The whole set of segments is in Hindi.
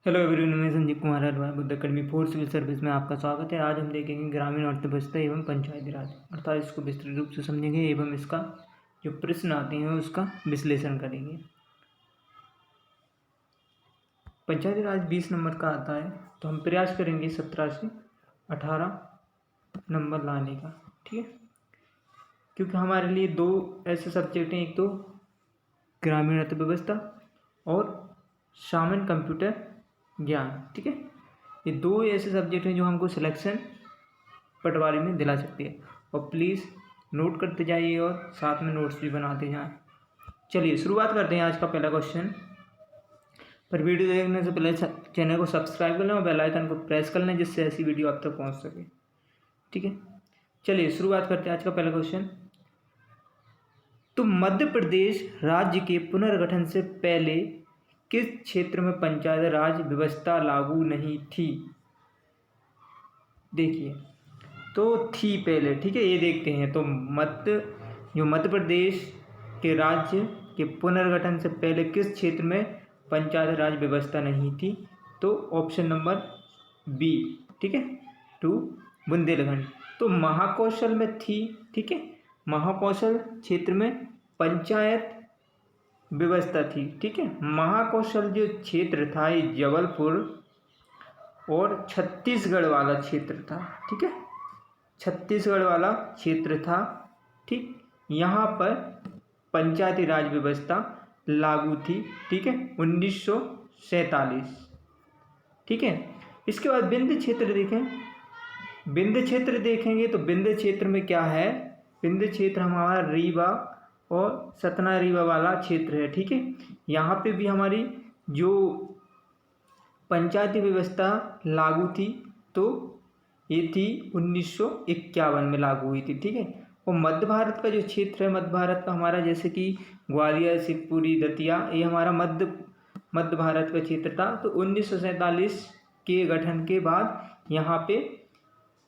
हेलो एवरीवन, मैं Sanjeev Kumar Advani Buddha academy for civil service में आपका स्वागत है। आज हम देखेंगे ग्रामीण अर्थव्यवस्था एवं पंचायती राज, अर्थात इसको विस्तृत रूप से समझेंगे एवं इसका जो प्रश्न आते हैं उसका विश्लेषण करेंगे। पंचायती राज 20 नंबर का आता है, तो हम प्रयास करेंगे 17 से 18 नंबर लाने का, ठीक है। क्योंकि हमारे लिए दो ऐसे सब्जेक्ट हैं, एक तो ग्रामीण अर्थव्यवस्था और सामान्य कंप्यूटर ज्ञान, ठीक है। ये दो ऐसे सब्जेक्ट हैं जो हमको सिलेक्शन पटवारी में दिला सकती है। और प्लीज़ नोट करते जाइए और साथ में नोट्स भी बनाते जाएं। चलिए शुरुआत करते हैं आज का पहला क्वेश्चन। पर वीडियो देखने से पहले चैनल को सब्सक्राइब कर लें और बेल आइकन को प्रेस कर लें, जिससे ऐसी वीडियो आप तक पहुंच सके, ठीक है। चलिए शुरुआत करते हैं आज का पहला क्वेश्चन। तो मध्य प्रदेश राज्य के पुनर्गठन से पहले किस क्षेत्र में पंचायत राज व्यवस्था लागू नहीं थी? देखिए, तो थी पहले, ठीक है, ये देखते हैं। तो मध्य प्रदेश के राज्य के पुनर्गठन से पहले किस क्षेत्र में पंचायत राज व्यवस्था नहीं थी? तो ऑप्शन नंबर बी, ठीक है, 2 बुंदेलखंड। तो महाकौशल में थी, ठीक है, महाकौशल क्षेत्र में पंचायत व्यवस्था थी, ठीक है। महाकौशल जो क्षेत्र था ये जबलपुर और छत्तीसगढ़ वाला क्षेत्र था, ठीक है, छत्तीसगढ़ वाला क्षेत्र था, ठीक। यहाँ पर पंचायती राज व्यवस्था लागू थी, ठीक है, 1947, ठीक है। इसके बाद विंध्य क्षेत्र देखें, विंध्य क्षेत्र देखेंगे तो विंध्य क्षेत्र में क्या है? विंध्य क्षेत्र हमारा रीवा और सतना रीवा वाला क्षेत्र है, ठीक है। यहाँ पे भी हमारी जो पंचायती व्यवस्था लागू थी तो ये थी 1951 में लागू हुई थी, ठीक है। और मध्य भारत का जो क्षेत्र है, मध्य भारत का हमारा जैसे कि ग्वालियर, शिवपुरी, दतिया, ये हमारा मध्य भारत का क्षेत्र था। तो 1947 के गठन के बाद यहाँ पे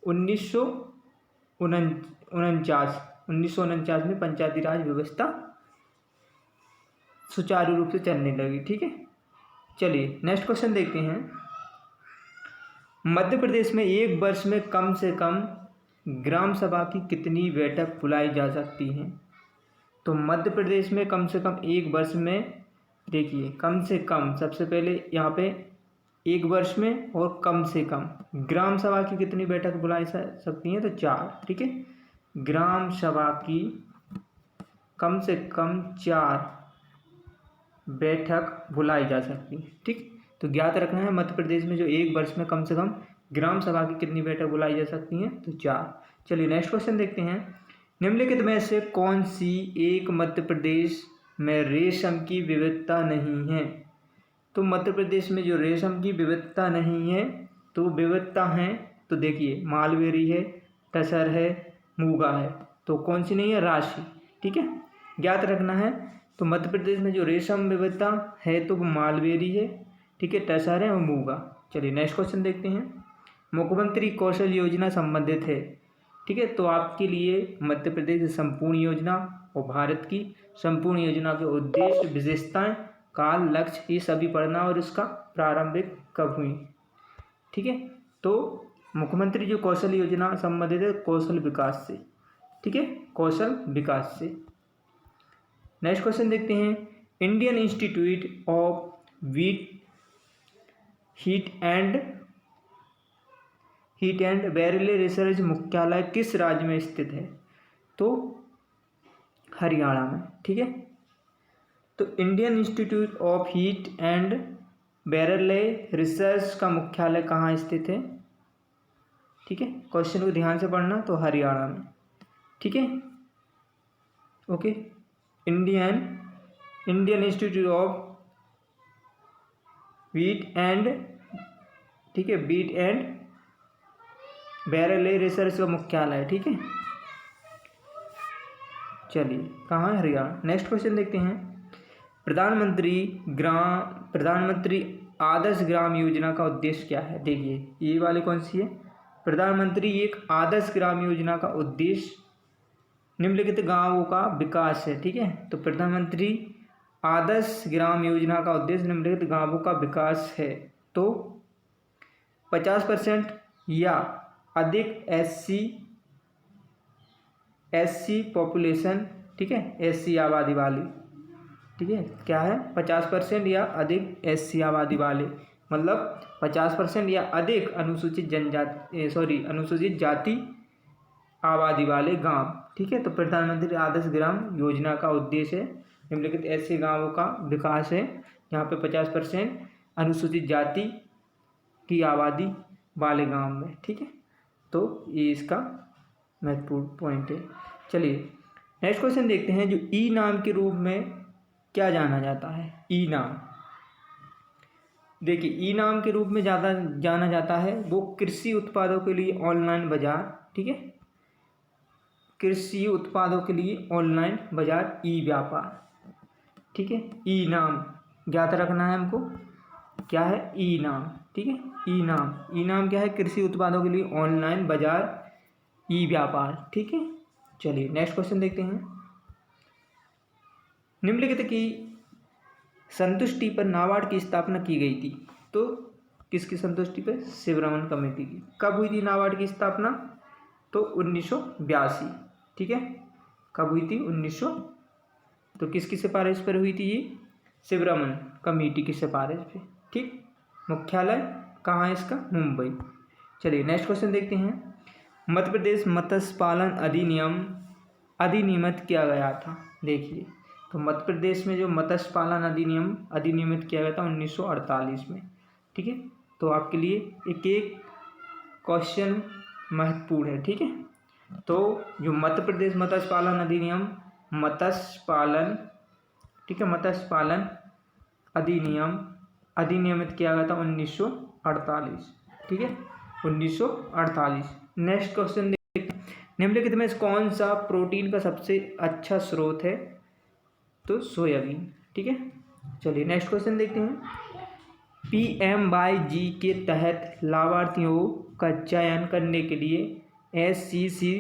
1949 में पंचायती राज व्यवस्था सुचारू रूप से चलने लगी, ठीक है। चलिए नेक्स्ट क्वेश्चन देखते हैं। मध्य प्रदेश में एक वर्ष में कम से कम ग्राम सभा की कितनी बैठक बुलाई जा सकती हैं? तो मध्य प्रदेश में कम से कम एक वर्ष में, देखिए, कम से कम, सबसे पहले यहाँ पे एक वर्ष में और कम से कम ग्राम सभा की कितनी बैठक बुलाई सकती हैं? तो 4, ठीक है। ग्राम सभा की कम से कम 4 बैठक बुलाई जा सकती है, ठीक। तो ज्ञात रखना है मध्य प्रदेश में जो एक वर्ष में कम से कम ग्राम सभा की कितनी बैठक बुलाई जा सकती हैं? तो 4। चलिए नेक्स्ट क्वेश्चन देखते हैं। निम्नलिखित में से कौन सी एक मध्य प्रदेश में रेशम की विविधता नहीं है? तो मध्य प्रदेश में जो रेशम की विविधता नहीं है, तो विविधता है, तो देखिए, मालवेरी है, टसर है, मूंगा है। तो कौन सी नहीं है? राशि, ठीक है, ज्ञात रखना है। तो मध्य प्रदेश में जो रेशम विविधता है तो वो मालवेरी है, ठीक है, टसर है और मूंगा। चलिए नेक्स्ट क्वेश्चन देखते हैं। मुख्यमंत्री कौशल योजना संबंधित है, ठीक है। तो आपके लिए मध्य प्रदेश की संपूर्ण योजना और भारत की संपूर्ण योजना के उद्देश्य, विशेषताएं, काल, लक्ष्य, ये सभी पढ़ना और इसका प्रारंभिक कब हुई, ठीक है। तो मुख्यमंत्री जो कौशल योजना संबंधित है कौशल विकास से, ठीक है, कौशल विकास से। नेक्स्ट क्वेश्चन देखते हैं। Indian Institute of Wheat and Barley Research मुख्यालय किस राज्य में स्थित है? तो हरियाणा में, ठीक है। तो Indian Institute of Wheat and Barley Research का मुख्यालय कहाँ स्थित है? ठीक है, क्वेश्चन को ध्यान से पढ़ना। तो हरियाणा में, ठीक है, okay. Indian Institute of wheat and, ठीक है, वीट एंड बैरले रिसर्च का मुख्यालय, ठीक है। चलिए, कहाँ है? हरियाणा। नेक्स्ट क्वेश्चन देखते हैं। प्रधानमंत्री आदर्श ग्राम योजना का उद्देश्य क्या है? देखिए, ये वाली कौन सी है? प्रधानमंत्री एक आदर्श ग्राम योजना का उद्देश्य निम्नलिखित गांवों का विकास है, ठीक है। तो प्रधानमंत्री आदर्श ग्राम योजना का उद्देश्य निम्नलिखित गांवों का विकास है। तो 50% या अधिक एससी पॉपुलेशन, ठीक है, एससी आबादी वाले, ठीक है, क्या है 50% या अधिक एससी आबादी वाले, मतलब 50% या अधिक अनुसूचित जाति आबादी वाले गांव, ठीक है। तो प्रधानमंत्री आदर्श ग्राम योजना का उद्देश्य निम्नलिखित ऐसे गांवों का विकास है जहाँ पे 50% अनुसूचित जाति की आबादी वाले गांव में, ठीक है। तो ये इसका महत्वपूर्ण पॉइंट है। चलिए नेक्स्ट क्वेश्चन देखते हैं, जो ई नाम के रूप में क्या जाना जाता है। ई नाम, देखिए ई नाम के रूप में ज़्यादा जाना जाता है वो कृषि उत्पादों के लिए ऑनलाइन बाजार, ठीक है, कृषि उत्पादों के लिए ऑनलाइन बाजार, ई व्यापार, ठीक है। ई नाम ज्ञात रखना है हमको, क्या है ई नाम, ठीक है। ई नाम क्या है, कृषि उत्पादों के लिए ऑनलाइन बाजार, ई व्यापार, ठीक है। चलिए नेक्स्ट क्वेश्चन देखते हैं, निम्नलिखित की संतुष्टि पर नाबार्ड की स्थापना की गई थी। तो किसकी संतुष्टि पर, शिवरमन कमेटी की। कब हुई थी नाबार्ड की स्थापना, तो 1982, ठीक है। कब हुई थी, 1900, तो किसकी सिफारिश पर हुई थी ये, शिवरमन कमेटी की सिफारिश पे, ठीक। मुख्यालय कहाँ है इसका, मुंबई। चलिए नेक्स्ट क्वेश्चन देखते हैं, मध्य प्रदेश मत्स्य पालन अधिनियमित किया गया था। देखिए तो मध्य प्रदेश में जो मत्स्य पालन अधिनियमित किया गया था 1948 में, ठीक है। तो आपके लिए एक एक क्वेश्चन महत्वपूर्ण है, ठीक है। तो जो मध्य प्रदेश मत्स्य पालन अधिनियम, ठीक है, मत्स्य पालन अधिनियमित किया गया था 1948, ठीक है, 1948। नेक्स्ट क्वेश्चन देखिए, निम्नलिखित में कौन सा प्रोटीन का सबसे अच्छा स्रोत है, तो सोयाबीन, ठीक है। चलिए नेक्स्ट क्वेश्चन देखते हैं, PMYG के तहत लाभार्थियों का चयन करने के लिए SCC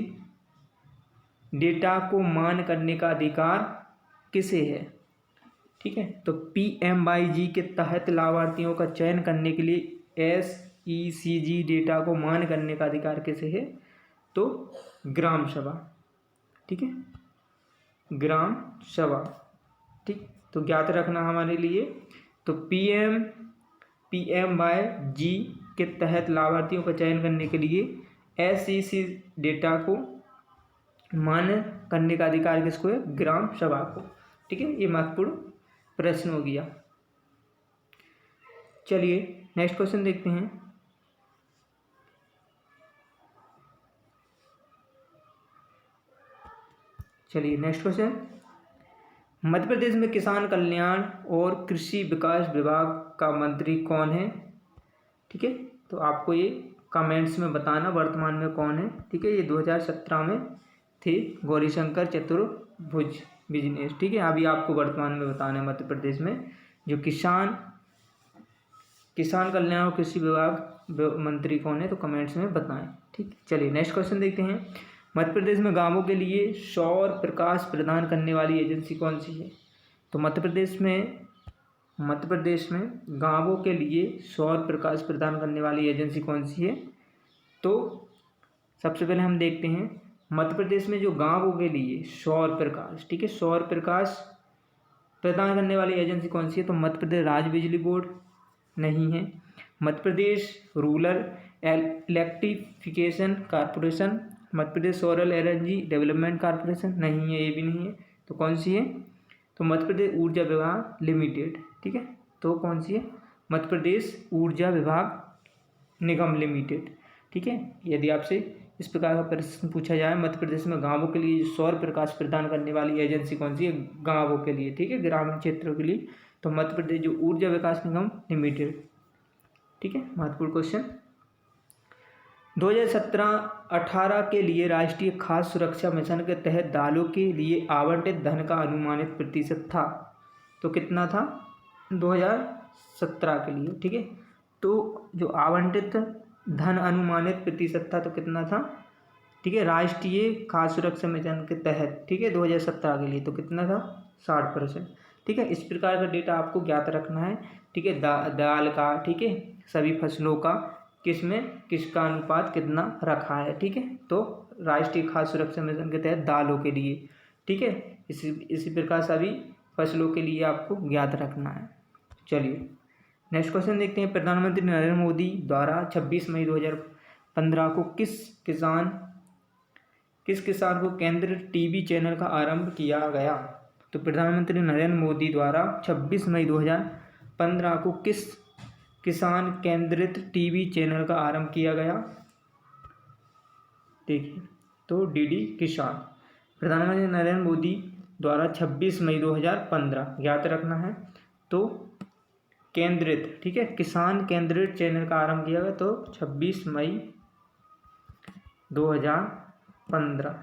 डेटा को मान करने का अधिकार किसे है, ठीक है। तो PMYG के तहत लाभार्थियों का चयन करने के लिए SECG डेटा को मान करने का अधिकार किसे है, तो ग्राम सभा, ठीक है, ग्राम सभा, ठीक। तो ज्ञात रखना हमारे लिए, तो PMYG के तहत लाभार्थियों का चयन करने के लिए SEC डेटा को मान करने का अधिकार किसको है, ग्राम सभा को, ठीक है। ये महत्वपूर्ण प्रश्न हो गया। चलिए नेक्स्ट क्वेश्चन देखते हैं, चलिए नेक्स्ट क्वेश्चन, मध्य प्रदेश में किसान कल्याण और कृषि विकास विभाग का मंत्री कौन है, ठीक है। तो आपको ये कमेंट्स में बताना वर्तमान में कौन है, ठीक है। ये 2017 में थे गौरीशंकर चतुर्भुज बिजनेस, ठीक है। अभी आपको वर्तमान में बताना है मध्य प्रदेश में जो किसान कल्याण और कृषि विभाग मंत्री कौन है, तो कमेंट्स में बताएं, ठीक। चलिए नेक्स्ट क्वेश्चन देखते हैं, मध्य प्रदेश में गांवों के लिए सौर प्रकाश प्रदान करने वाली एजेंसी कौन सी है। तो मध्य प्रदेश में गांवों के लिए सौर प्रकाश प्रदान करने वाली एजेंसी कौन सी है, तो सबसे पहले हम देखते हैं मध्य प्रदेश में जो गांवों के लिए सौर प्रकाश, ठीक है, सौर प्रकाश प्रदान करने वाली एजेंसी कौन सी है, तो मध्य प्रदेश राज्य बिजली बोर्ड नहीं है, Madhya Pradesh rural electrification corporation, Madhya Pradesh solar energy development corporation नहीं है, ये भी नहीं है, तो कौन सी है, तो मध्य प्रदेश ऊर्जा विभाग लिमिटेड, ठीक है। तो कौन सी है, मध्य प्रदेश ऊर्जा विभाग निगम लिमिटेड, ठीक है। यदि आपसे इस प्रकार का प्रश्न पूछा जाए मध्य प्रदेश में गांवों के लिए सौर प्रकाश प्रदान करने वाली एजेंसी कौन सी है, गांवों के लिए, ठीक है, ग्रामीण क्षेत्रों के लिए, तो मध्य प्रदेश जो ऊर्जा विकास निगम लिमिटेड, ठीक है। महत्वपूर्ण क्वेश्चन, 2017-18 के लिए राष्ट्रीय खाद्य सुरक्षा मिशन के तहत दालों के लिए आवंटित धन का अनुमानित प्रतिशत था, तो कितना था 2017 के लिए, ठीक है। तो जो आवंटित धन अनुमानित प्रतिशत था तो कितना था, ठीक है, राष्ट्रीय खाद्य सुरक्षा मिशन के तहत, ठीक है, 2017 के लिए तो कितना था 60%। ठीक है। इस प्रकार का डेटा आपको ज्ञात रखना है, ठीक है। दाल का, ठीक है, सभी फसलों का किसका अनुपात कितना रखा है, ठीक है। तो राष्ट्रीय खाद्य सुरक्षा मिशन के तहत दालों के लिए, ठीक है, इसी प्रकार सभी फसलों के लिए आपको ज्ञात रखना है। चलिए नेक्स्ट क्वेश्चन देखते हैं। प्रधानमंत्री नरेंद्र मोदी द्वारा 26 मई 2015 को किस किसान को केंद्रीय टीवी चैनल का आरंभ किया गया? तो प्रधानमंत्री नरेंद्र मोदी द्वारा 26 मई 2015 को किस किसान केंद्रित टीवी चैनल का आरंभ किया गया? देखिए, तो डीडी किसान। प्रधानमंत्री नरेंद्र मोदी द्वारा 26 मई 2015 याद रखना है। तो केंद्रित, ठीक है, किसान केंद्रित चैनल का आरंभ किया गया, तो 26 मई 2015,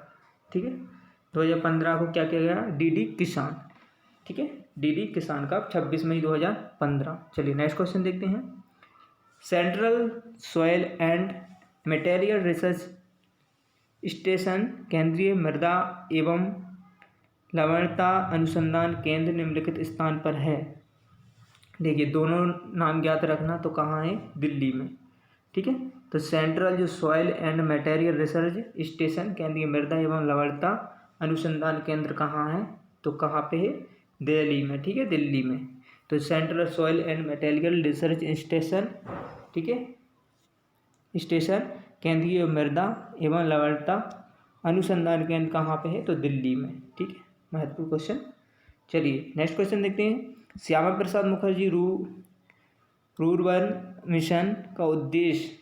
ठीक है। 2015 को क्या किया गया? डीडी किसान, ठीक है, डीडी किसान का 26 मई 2015। चलिए नेक्स्ट क्वेश्चन देखते हैं। Central soil and material research station केंद्रीय मृदा एवं लवणता अनुसंधान केंद्र निम्नलिखित स्थान पर है। देखिए, दोनों नाम ज्ञात रखना। तो कहाँ है? दिल्ली में, ठीक है। तो सेंट्रल जो soil and material research station केंद्रीय मृदा एवं लवणता अनुसंधान केंद्र कहाँ है? तो कहाँ पे है? दिल्ली में, ठीक है, दिल्ली में। तो central soil and material research station, ठीक है, स्टेशन केंद्रीय मृदा एवं लवणता अनुसंधान केंद्र कहाँ पे है? तो दिल्ली में, ठीक है। महत्वपूर्ण क्वेश्चन। चलिए नेक्स्ट क्वेश्चन देखते हैं। श्यामा प्रसाद मुखर्जी रूरबन मिशन का उद्देश्य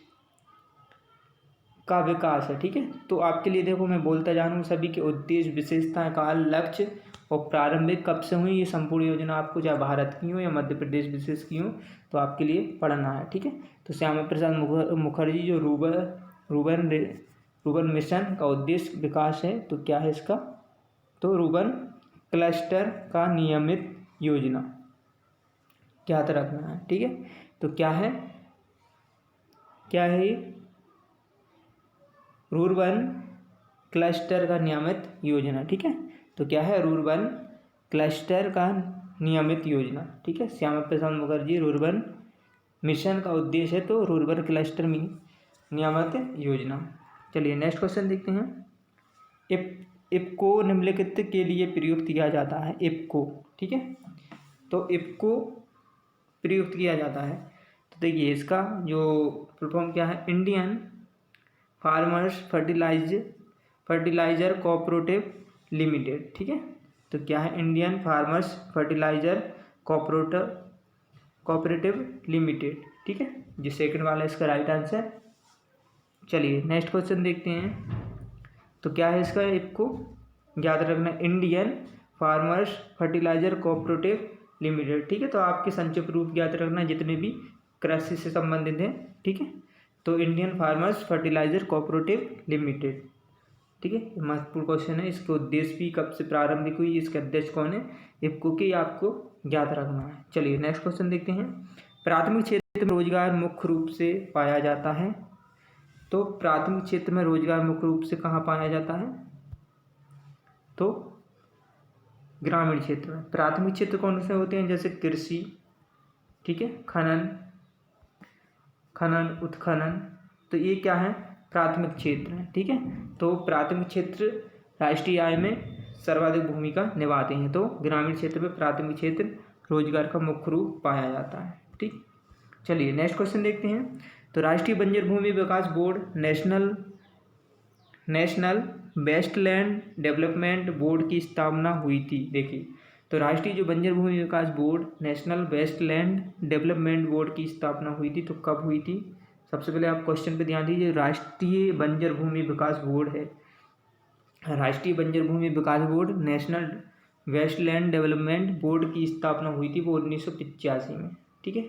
का विकास है, ठीक है। तो आपके लिए देखो, मैं बोलता जा रहा हूँ सभी के उद्देश्य, विशेषताएं, काल, लक्ष्य और प्रारंभिक कब से हुई ये संपूर्ण योजना आपको, चाहे भारत की हो या मध्य प्रदेश विशेष की हो, तो आपके लिए पढ़ना है, ठीक है। तो श्यामा प्रसाद मुखर्जी जो रूरबन मिशन का उद्देश्य विकास है, तो क्या है इसका? तो रूरबन क्लस्टर का नियमित योजना याद रखना है, ठीक है। तो क्या है ये? रूरबन क्लस्टर का नियमित योजना, ठीक है। तो क्या है? रूरबन क्लस्टर का नियमित योजना, ठीक है। श्यामा प्रसाद मुखर्जी रूरबन मिशन का उद्देश्य है तो रूरबन क्लस्टर में नियमित योजना। चलिए नेक्स्ट क्वेश्चन देखते हैं। इफको निम्नलिखित के लिए प्रयुक्त किया जाता है। इफको, ठीक है। तो इफको प्रयुक्त किया जाता है, तो देखिए इसका जो फुल फॉर्म क्या है? Indian farmers fertiliser cooperative limited, ठीक है। तो क्या है? Indian farmers fertiliser cooperative limited, ठीक है। जो सेकंड वाला इसका राइट आंसर। चलिए नेक्स्ट क्वेश्चन देखते हैं। तो क्या है इसका? इफको याद रखना, Indian farmers fertiliser cooperative limited, ठीक है। तो आपके संक्षिप्त रूप याद रखना जितने भी कृषि से संबंधित हैं, ठीक है। तो Indian farmers fertiliser cooperative limited, ठीक है। महत्वपूर्ण क्वेश्चन है। इसके उद्देश्य भी कब से प्रारंभिक हुई, इसके अध्यक्ष कौन है? इफको के, आपको याद रखना है। चलिए नेक्स्ट क्वेश्चन देखते हैं। प्राथमिक क्षेत्र में रोजगार मुख्य रूप से पाया जाता है। तो प्राथमिक क्षेत्र में रोजगार मुख्य रूप से कहाँ पाया जाता है? तो ग्रामीण क्षेत्र में। प्राथमिक क्षेत्र कौन से होते हैं? जैसे कृषि, ठीक है, खनन उत्खनन, तो ये क्या है? प्राथमिक क्षेत्र है, ठीक है। तो प्राथमिक क्षेत्र राष्ट्रीय आय में सर्वाधिक भूमिका निभाते हैं। तो ग्रामीण क्षेत्र में प्राथमिक क्षेत्र रोजगार का मुख्य रूप पाया जाता है, ठीक। चलिए नेक्स्ट क्वेश्चन देखते हैं। तो राष्ट्रीय बंजर भूमि विकास board National Wasteland Development Board की स्थापना हुई थी। देखिए, तो राष्ट्रीय जो बंजर भूमि विकास board National Wasteland Development Board की स्थापना हुई थी, तो कब हुई थी? सबसे पहले आप क्वेश्चन पे ध्यान दीजिए। राष्ट्रीय बंजर भूमि विकास बोर्ड है, राष्ट्रीय बंजर भूमि विकास board National Wasteland Development Board की स्थापना हुई थी वो 1985 में, ठीक है।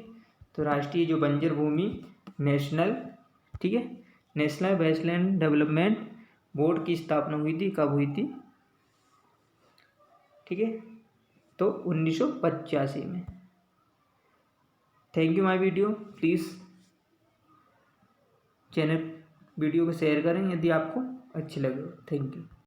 तो राष्ट्रीय जो बंजर भूमि नेशनल, ठीक है, नेशनल वेस्टलैंड डेवलपमेंट बोर्ड की स्थापना हुई थी, कब हुई थी? ठीक है, तो 1985 में। Thank you my video. Please channel video को शेयर करें यदि आपको अच्छी लगे। Thank you.